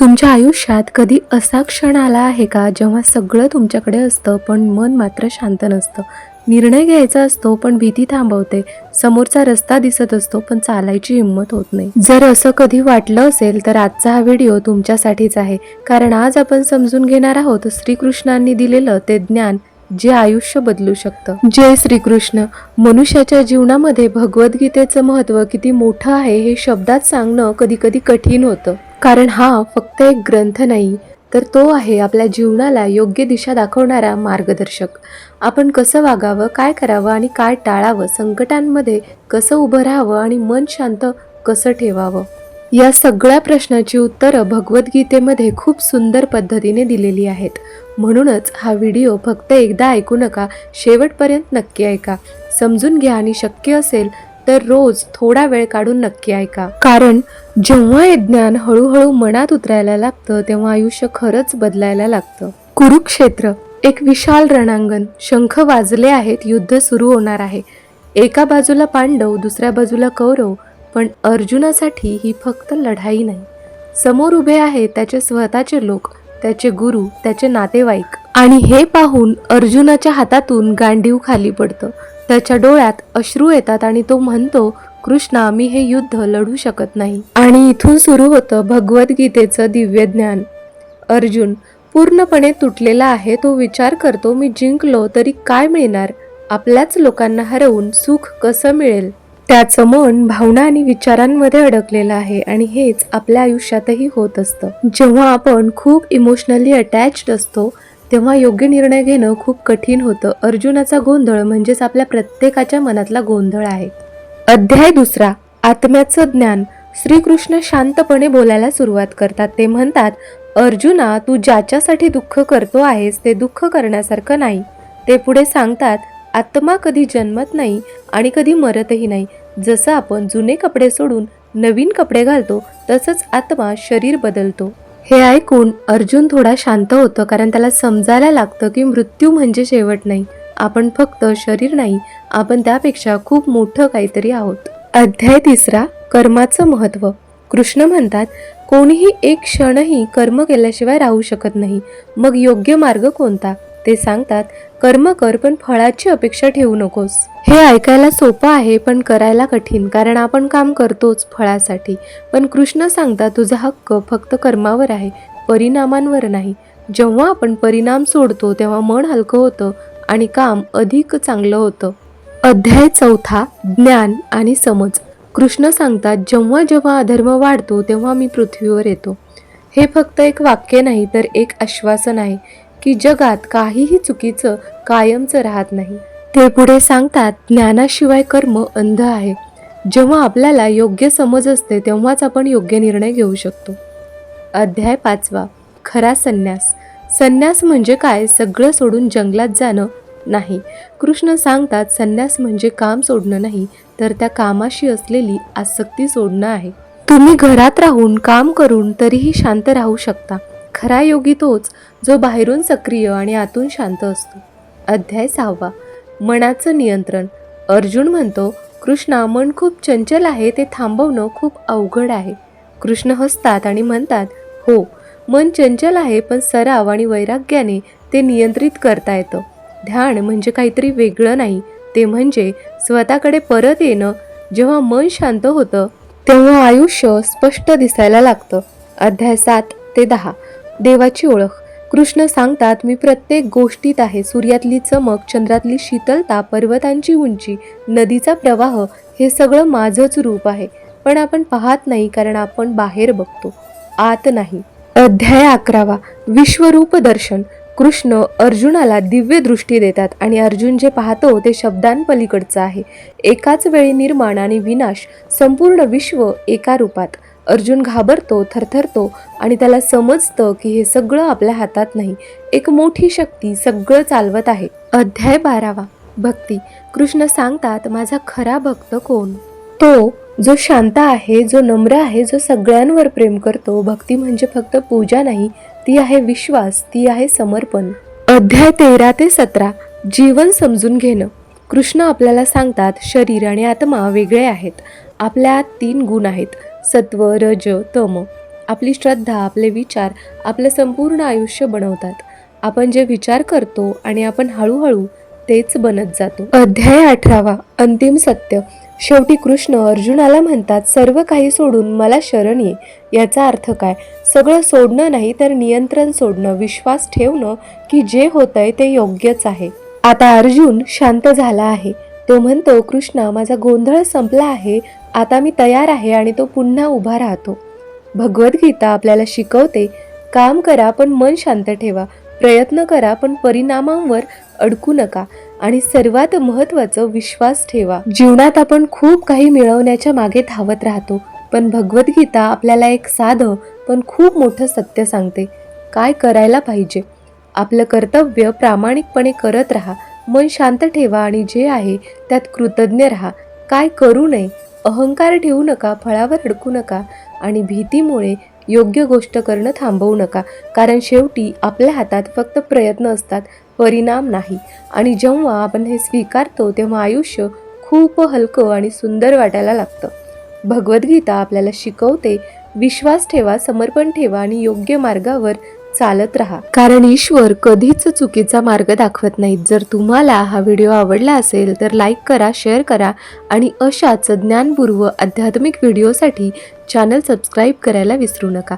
तुमच्या आयुष्यात कधी असा क्षण आला आहे का जेव्हा सगळं तुमच्याकडे असतं पण मन मात्र शांत नसतं? निर्णय घ्यायचा असतो पण भीती थांबवते, समोरचा रस्ता दिसत असतो पण चालायची हिंमत होत नाही. जर असं कधी वाटलं असेल तर आजचा हा व्हिडिओ तुमच्यासाठीच आहे. कारण आज आपण समजून घेणार आहोत श्रीकृष्णांनी दिलेलं ते ज्ञान जे आयुष्य बदलू शकतं. जय श्रीकृष्ण. मनुष्याच्या जीवनामध्ये भगवद्गीतेचं महत्त्व किती मोठं आहे हे शब्दात सांगणं कधी कधी कठीण होतं. कारण हा फक्त एक ग्रंथ नाही, तर तो आहे आपल्या जीवनाला योग्य दिशा दाखवणारा मार्गदर्शक. आपण कसं वागावं, काय करावं आणि काय टाळावं, संकटांमध्ये कसं उभं राहावं आणि मन शांत कसं ठेवावं, या सगळ्या प्रश्नाची उत्तरं भगवद्गीतेमध्ये खूप सुंदर पद्धतीने दिलेली आहेत. म्हणूनच हा व्हिडिओ फक्त एकदा ऐकू नका, शेवटपर्यंत नक्की ऐका, समजून घ्या आणि शक्य असेल तर रोज थोडा वेळ काढून नक्की ऐका. कारण जेव्हा हे ज्ञान हळूहळू मनात उतरायला लागतं तेव्हा आयुष्य खरंच बदलायला लागतं. कुरुक्षेत्र, एक विशाल रणांगण, शंख वाजले आहेत, युद्ध सुरू होणार आहे. एका बाजूला पांडव, दुसऱ्या बाजूला कौरव. पण अर्जुनासाठी ही फक्त लढाई नाही. समोर उभे आहेत त्याचे स्वतःचे लोक, त्याचे गुरु, त्याचे नातेवाईक. आणि हे पाहून अर्जुनाच्या हातातून गांडीव खाली पडतं. त्याच्या डोळ्यात अश्रू येतात आणि तो म्हणतो, कृष्णा, मी हे युद्ध लढू शकत नाही. आणि इथून सुरू होतं भगवद्गीतेचं दिव्य ज्ञान. अर्जुन पूर्णपणे तुटलेला आहे. तो विचार करतो, मी जिंकलो तरी काय मिळणार? आपल्याच लोकांना हरवून सुख कसं मिळेल? त्याचं मन भावना आणि विचारांमध्ये अडकलेलं आहे. आणि हेच आपल्या आयुष्यातही होत असतं. जेव्हा आपण खूप इमोशनली अटॅच्ड असतो तेव्हा योग्य निर्णय घेणं खूप कठीण होतं. अर्जुनाचा गोंधळ म्हणजेच आपल्या प्रत्येकाच्या मनातला गोंधळ आहे. अध्याय 2, आत्म्याचं ज्ञान. श्रीकृष्ण शांतपणे बोलायला सुरुवात करतात. ते म्हणतात, अर्जुना, तू ज्याच्यासाठी दुःख करतो आहेस ते दुःख करण्यासारखं नाही. ते पुढे सांगतात, आत्मा कधी जन्मत नाही आणि कधी मरतही नाही. जसं आपण जुने कपडे सोडून नवीन कपडे घालतो तसंच आत्मा शरीर बदलतो. हे ऐकून अर्जुन थोडा शांत होतो, कारण त्याला समजायला लागतं की मृत्यू म्हणजे शेवट नाही. आपण फक्त शरीर नाही, आपण त्यापेक्षा खूप मोठं काहीतरी आहोत. अध्याय 3, कर्माचं महत्त्व. कृष्ण म्हणतात, कोणीही एक क्षणही कर्म केल्याशिवाय राहू शकत नाही. मग योग्य मार्ग कोणता? ते सांगतात, कर्म कर पण फळाची अपेक्षा ठेवू नकोस. हे ऐकायला सोपं आहे पण करायला कठीण, कारण आपण काम करतोच फळासाठी. पण कृष्ण सांगतात, तुझा हक्क फक्त कर्मावर आहे, परिणामांवर नाही. जेव्हा आपण परिणाम सोडतो तेव्हा मन हलकं होतं आणि काम अधिक चांगलं होतं. अध्याय 4, ज्ञान आणि समज. कृष्ण सांगतात, जेव्हा जेव्हा अधर्म वाढतो तेव्हा मी पृथ्वीवर येतो. हे फक्त एक वाक्य नाही तर एक आश्वासन आहे की जगात काहीही चुकीचं कायमचं राहत नाही. ते पुढे सांगतात, ज्ञानाशिवाय कर्म अंध आहे. जेव्हा आपल्याला योग्य समज असते तेव्हाच आपण योग्य निर्णय घेऊ शकतो. अध्याय 5, खरा संन्यास. संन्यास म्हणजे काय? सगळं सोडून जंगलात जाणं नाही. कृष्ण सांगतात, संन्यास म्हणजे काम सोडणं नाही, तर त्या कामाशी असलेली आसक्ती सोडणं आहे. तुम्ही घरात राहून काम करून तरीही शांत राहू शकता. खरा योगी तोच जो बाहेरून सक्रिय आणि आतून शांत असतो. अध्याय 6, मनाचं नियंत्रण. अर्जुन म्हणतो, कृष्णा, मन खूप चंचल आहे, ते थांबवणं खूप अवघड आहे. कृष्ण हसतात आणि म्हणतात, हो, मन चंचल आहे, पण सराव आणि वैराग्याने ते नियंत्रित करता येतं. ध्यान म्हणजे काहीतरी वेगळं नाही, ते म्हणजे स्वतःकडे परत येणं. जेव्हा मन शांत होतं तेव्हा आयुष्य स्पष्ट दिसायला लागतं. अध्याय 7 ते 10, देवाची ओळख. कृष्ण सांगतात, मी प्रत्येक गोष्टीत आहे. सूर्यातली चमक, चंद्रातली शीतलता, पर्वतांची उंची, नदीचा प्रवाह, हे सगळं माझंच रूप आहे. पण आपण पाहत नाही कारण आपण बाहेर बघतो, आत नाही. अध्याय 11, विश्वरूप दर्शन. कृष्ण अर्जुनाला दिव्य दृष्टी देतात आणि अर्जुन जे पाहतो ते शब्दांपलीकडचं आहे. एकाच वेळी निर्माण आणि विनाश, संपूर्ण विश्व एका रूपात. अर्जुन घाबरतो, थरथरतो आणि त्याला समजतं की हे सगळं आपल्या हातात नाही. एक मोठी शक्ती सगळं चालवत आहे. अध्याय 12, भक्ती. कृष्ण सांगतात, माझा खरा भक्त कोण? तो जो शांत आहे, जो नम्र आहे, जो सगळ्यांवर प्रेम करतो. भक्ती म्हणजे फक्त पूजा नाही, ती आहे विश्वास, ती आहे समर्पण. अध्याय 13 ते 17, जीवन समजून घेणं. कृष्ण आपल्याला सांगतात, शरीर आणि आत्मा वेगळे आहेत. आपल्या 3 गुण आहेत, सत्व, रज, तम. आपली श्रद्धा, आपले विचार आपलं संपूर्ण आयुष्य बनवतात. आपण जे विचार करतो आणि आपण हळूहळू तेच बनत जातो. अध्याय 18 अंतिम सत्य. शेवटी कृष्ण अर्जुनाला म्हणतात, सर्व काही सोडून मला शरण ये. याचा अर्थ काय? सगळं सोडणं नाही तर नियंत्रण सोडणं, विश्वास ठेवणं की जे होतंय ते योग्यच आहे. आता अर्जुन शांत झाला आहे. तो म्हणतो, कृष्णा, माझा गोंधळ संपला आहे, आता मी तयार आहे. आणि तो पुन्हा उभा राहतो. भगवद्गीता आपल्याला शिकवते, काम करा पण मन शांत ठेवा, प्रयत्न करा पण परिणामांवर अडकू नका, आणि सर्वात महत्त्वाचं विश्वास ठेवा. जीवनात आपण खूप काही मिळवण्याच्या मागे धावत राहतो, पण भगवद्गीता आपल्याला एक साधं पण खूप मोठं सत्य सांगते. काय करायला पाहिजे? आपलं कर्तव्य प्रामाणिकपणे करत राहा, मन शांत ठेवा आणि जे आहे त्यात कृतज्ञ राहा. काय करू नये? अहंकार ठेवू नका, फळावर अडकू नका आणि भीतीमुळे योग्य गोष्ट करणं थांबवू नका. कारण शेवटी आपल्या हातात फक्त प्रयत्न असतात, परिणाम नाही. आणि जेव्हा आपण हे स्वीकारतो तेव्हा आयुष्य खूप हलकं आणि सुंदर वाटायला लागतं. भगवद्गीता आपल्याला शिकवते, विश्वास ठेवा, समर्पण ठेवा आणि योग्य मार्गावर चालत राहा. कारण ईश्वर कधीच चुकीचा मार्ग दाखवत नाहीत. जर तुम्हाला हा व्हिडिओ आवडला असेल तर लाईक करा, शेअर करा आणि अशाच ज्ञानपूर्व आध्यात्मिक व्हिडिओसाठी चॅनल सबस्क्राईब करायला विसरू नका.